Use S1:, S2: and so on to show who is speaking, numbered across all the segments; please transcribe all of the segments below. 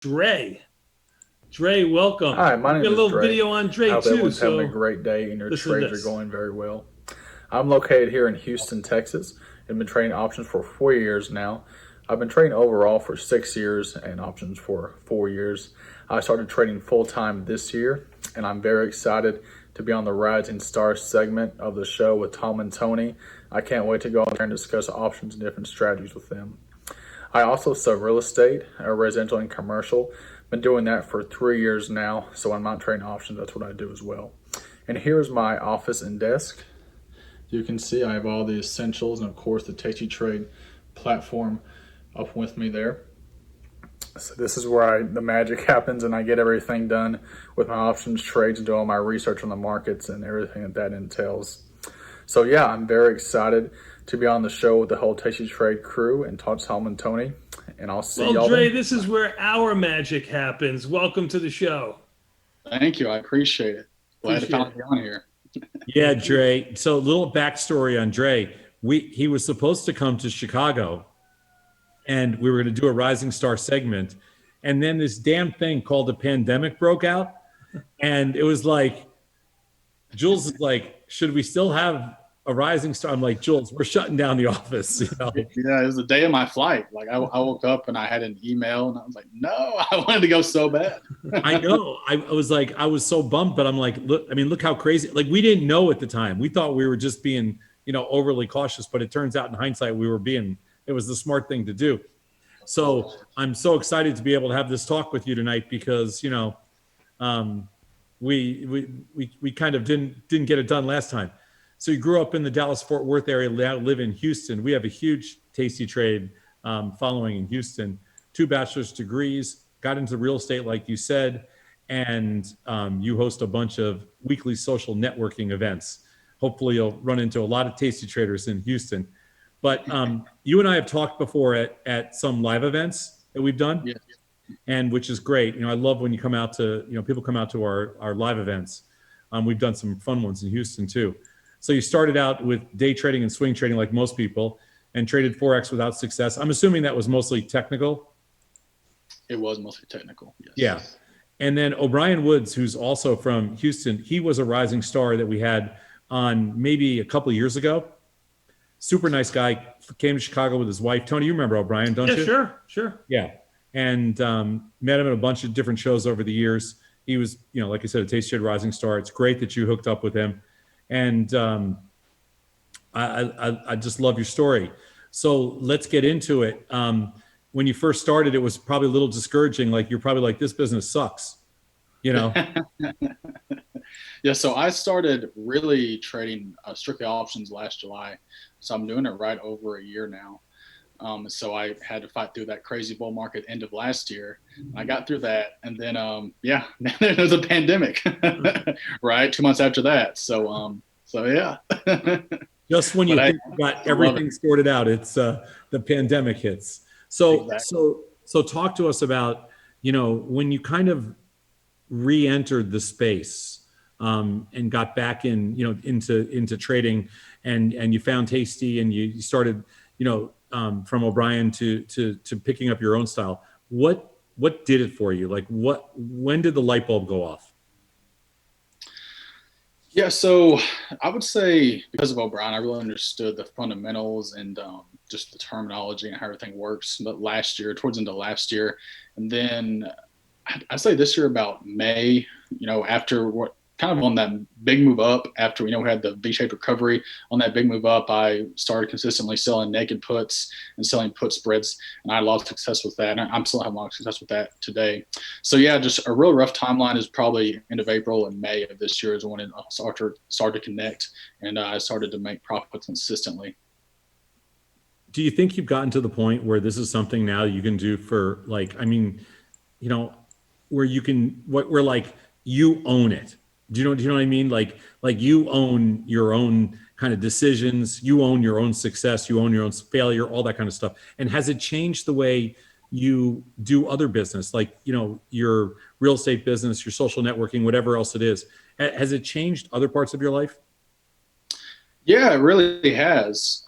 S1: Draye. Draye, welcome.
S2: Hi, my
S1: We
S2: name
S1: got a
S2: is
S1: little
S2: Dre.
S1: video on
S2: I
S1: Draye
S2: hope
S1: too,
S2: everyone's having a
S1: so
S2: great day and your
S1: listen to
S2: trades are
S1: this.
S2: going very well. I'm located here in Houston, Texas, and been trading options for 4 years now. I've been trading overall for 6 years and options for 4 years. I started trading full time this year, and I'm very excited to be on the Rising Stars segment of the show with Tom and Tony. I can't wait to go on there and discuss options and different strategies with them. I also sell real estate, residential and commercial. Been doing that for 3 years now, so I'm not trading options. That's what I do as well. And here's my office and desk. You can see I have all the essentials and, of course, the Tasty Trade platform up with me there. So this is where the magic happens, and I get everything done with my options trades and do all my research on the markets and everything that entails. So yeah, I'm very excited to be on the show with the whole Tasty Trade crew and talk to Tom and Tony. And I'll see
S1: Well,
S2: y'all
S1: Draye,
S2: then.
S1: this is where our magic happens. Welcome to the show.
S3: Thank you. I appreciate it. Glad to
S1: Appreciate
S3: finally
S1: it.
S3: be on here.
S4: Yeah, Dre. So, little backstory on Dre. He was supposed to come to Chicago, and we were going to do a Rising Star segment, and then this damn thing called the pandemic broke out, and it was like, Jules is like, should we still have a Rising Star? I'm like, Jules, we're shutting down the office.
S3: Yeah, it was the day of my flight. Like I woke up and I had an email and I was like, no, I wanted to go so bad.
S4: I know. I was like, I was so bummed, but I'm like, look, I mean, look how crazy. Like, we didn't know at the time. We thought we were just being, overly cautious, but it turns out in hindsight, it was the smart thing to do. So I'm so excited to be able to have this talk with you tonight because, um, we kind of didn't get it done last time. So you grew up in the Dallas Fort Worth area, now live in Houston. We have a huge Tasty Trade following in Houston. 2 bachelor's degrees, got into real estate like you said, and you host a bunch of weekly social networking events. Hopefully, you'll run into a lot of Tasty Traders in Houston. But you and I have talked before at some live events that we've done,
S3: Yeah.
S4: and which is great. I love when you come out to, people come out to our live events. We've done some fun ones in Houston too. So you started out with day trading and swing trading like most people and traded Forex without success. I'm assuming that was mostly technical.
S3: It was mostly technical. Yes.
S4: Yeah. And then O'Brien Woods, who's also from Houston, he was a rising star that we had on maybe a couple of years ago. Super nice guy, came to Chicago with his wife. Tony, you remember O'Brien, don't
S1: Yeah,
S4: you?
S1: sure.
S4: Yeah. And met him at a bunch of different shows over the years. He was, like I said, a Tasty Trade rising star. It's great that you hooked up with him. And I just love your story. So let's get into it. When you first started, it was probably a little discouraging. Like, you're probably like, this business sucks, you know?
S3: Yeah. So I started really trading strictly options last July. So I'm doing it right over a year now. So I had to fight through that crazy bull market end of last year. I got through that, and then yeah, then there's a pandemic, right? 2 months after that. So yeah.
S4: Just when you
S3: But
S4: think you got everything sorted out, it's the pandemic hits. So
S3: exactly.
S4: so talk to us about, when you kind of re-entered the space and got back in, into trading, and you found Tasty, and you started, from O'Brien to picking up your own style. What did it for you? Like, when did the light bulb go off?
S3: Yeah, so I would say because of O'Brien, I really understood the fundamentals and just the terminology and how everything works. But last year, towards the end of last year, and then I'd say this year about May, after what kind of on that big move up, after we had the V-shaped recovery on that big move up, I started consistently selling naked puts and selling put spreads, and I had a lot of success with that. And I'm still having a lot of success with that today. So yeah, just a real rough timeline is probably end of April and May of this year is when it started to connect, and I started to make profits consistently.
S4: Do you think you've gotten to the point where this is something now you can do for, like, I mean, you know, where you can, where like you own it? Do you know what I mean? Like you own your own kind of decisions, you own your own success, you own your own failure, all that kind of stuff. And has it changed the way you do other business, like, your real estate business, your social networking, whatever else it is? Has it changed other parts of your life?
S3: Yeah, it really has.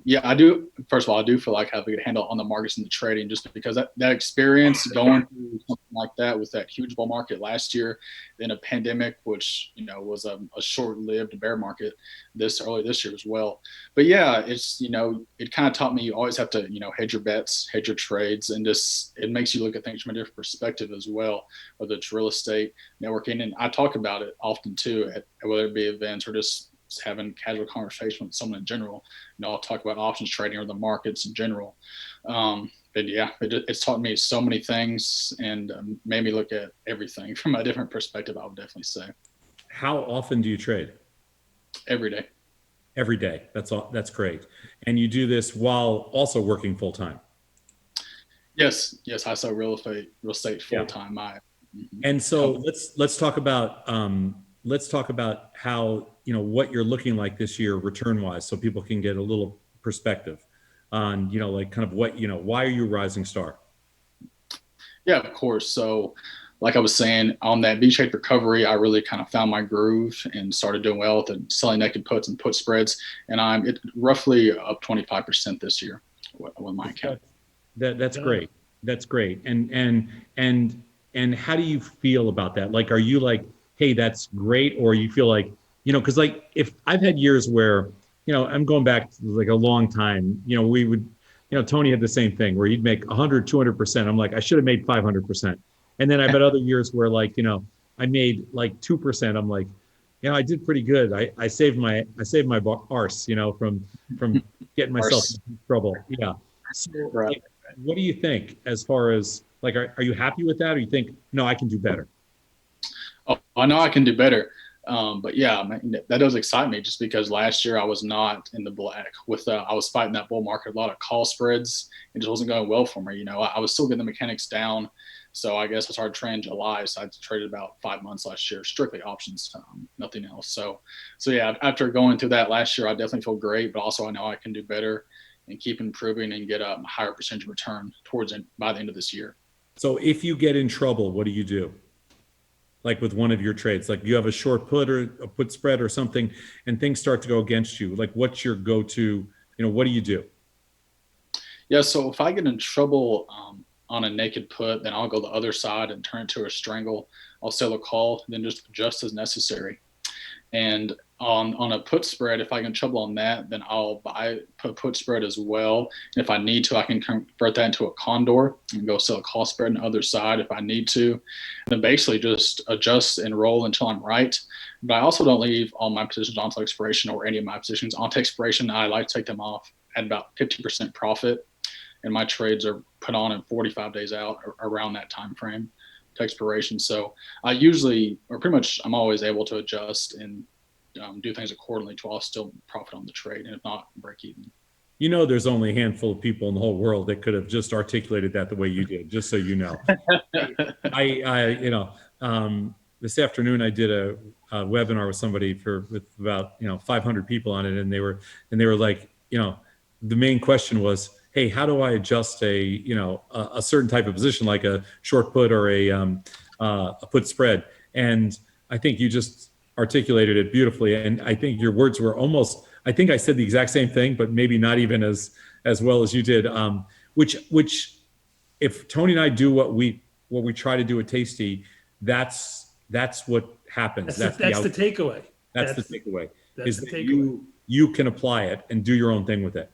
S3: Yeah, I do. First of all, I do feel like I have a good handle on the markets and the trading just because that experience going through something like that with that huge bull market last year, then a pandemic, which, was a short-lived bear market early this year as well. But yeah, it kind of taught me you always have to, hedge your bets, hedge your trades, and just it makes you look at things from a different perspective as well, whether it's real estate, networking. And I talk about it often too, whether it be events or just having casual conversation with someone in general. I'll talk about options trading or the markets in general. But yeah, it's taught me so many things and made me look at everything from a different perspective, I would definitely say.
S4: How often do you trade?
S3: Every day.
S4: Every day. That's all. That's great. And you do this while also working full time.
S3: Yes, I sell real estate
S4: Yeah.
S3: full time. I
S4: And so let's talk about how, what you're looking like this year return wise, so people can get a little perspective on, like kind of what, why are you a rising star?
S3: Yeah, of course. So, like I was saying, on that V-shaped recovery, I really kind of found my groove and started doing well with the selling naked puts and put spreads. And I'm roughly up 25% this year with my account.
S4: That's great. That's great. And how do you feel about that? Like, are you like, hey, that's great, or you feel like, because like if I've had years where, I'm going back to like a long time, we would, Tony had the same thing where he'd make 100, 200%. I'm like, I should have made 500%. And then I've had other years where like, I made like 2%. I'm like, I did pretty good. I saved my arse, from getting myself
S3: Arse.
S4: in trouble. Yeah. So
S3: Right.
S4: like, what do you think as far as like, are you happy with that, or you think, no, I can do better?
S3: Oh, I know I can do better. But yeah, man, that does excite me just because last year I was not in the black with, I was fighting that bull market, a lot of call spreads. It just wasn't going well for me. I was still getting the mechanics down. So I guess I started trading in July. So I traded about 5 months last year, strictly options, nothing else. So yeah, after going through that last year, I definitely feel great, but also I know I can do better and keep improving and get a higher percentage return by the end of this year.
S4: So if you get in trouble, what do you do? Like with one of your trades, like you have a short put or a put spread or something, and things start to go against you. Like, what's your go-to? What do you do?
S3: Yeah, so if I get in trouble on a naked put, then I'll go the other side and turn it to a strangle. I'll sell a call, then just adjust as necessary. And on a put spread, if I get in trouble on that, then I'll buy put spread as well. And if I need to, I can convert that into a condor and go sell a call spread on the other side if I need to. And then basically just adjust and roll until I'm right. But I also don't leave all my positions onto expiration or any of my positions onto expiration. I like to take them off at about 50% profit, and my trades are put on in 45 days out around that time frame to expiration. So I usually, or pretty much, I'm always able to adjust and do things accordingly to all still profit on the trade, and if not, break even.
S4: There's only a handful of people in the whole world that could have just articulated that the way you did, just so you know. This afternoon I did a webinar with somebody with about 500 people on it, and they were like, the main question was, hey, how do I adjust a certain type of position like a short put or a put spread? And I think you just articulated it beautifully, and I think your words were almost, I think I said the exact same thing, but maybe not even as well as you did. Which if Tony and I do what we try to do at Tasty, that's what happens.
S1: That's the takeaway.
S4: That's the takeaway.
S1: That's
S4: Is
S1: the
S4: that
S1: takeaway.
S4: you can apply it and do your own thing with it.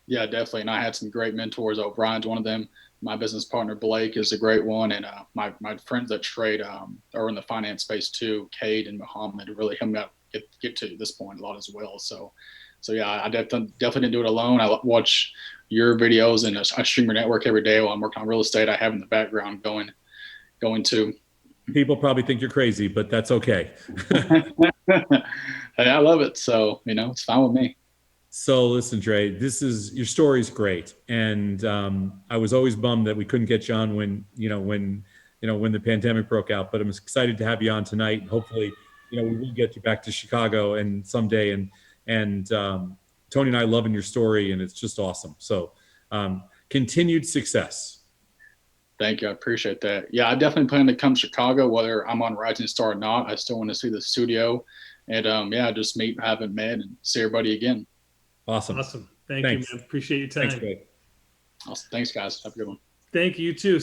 S3: Yeah, definitely. And I had some great mentors. O'Brien's one of them. My business partner Blake is a great one, and my friends that trade are in the finance space too. Cade and Muhammad really helped me out get to this point a lot as well. So yeah, I definitely didn't do it alone. I watch your videos and I stream your network every day while I'm working on real estate. I have in the background going to.
S4: People probably think you're crazy, but that's okay.
S3: Hey, I love it. So it's fine with me.
S4: So listen, Dre, your story is great, and I was always bummed that we couldn't get you on when the pandemic broke out. But I'm excited to have you on tonight, and hopefully, we will get you back to Chicago and someday. And Tony and I loving your story, and it's just awesome. So continued success.
S3: Thank you. I appreciate that. Yeah, I definitely plan to come to Chicago, whether I'm on Rising Star or not. I still want to see the studio And yeah, just haven't met and see everybody again.
S4: Awesome.
S1: Awesome. Thank
S4: Thanks.
S1: you, man. Appreciate your time.
S4: Thanks, Greg.
S3: Awesome. Thanks, guys. Have a good one.
S1: Thank you too.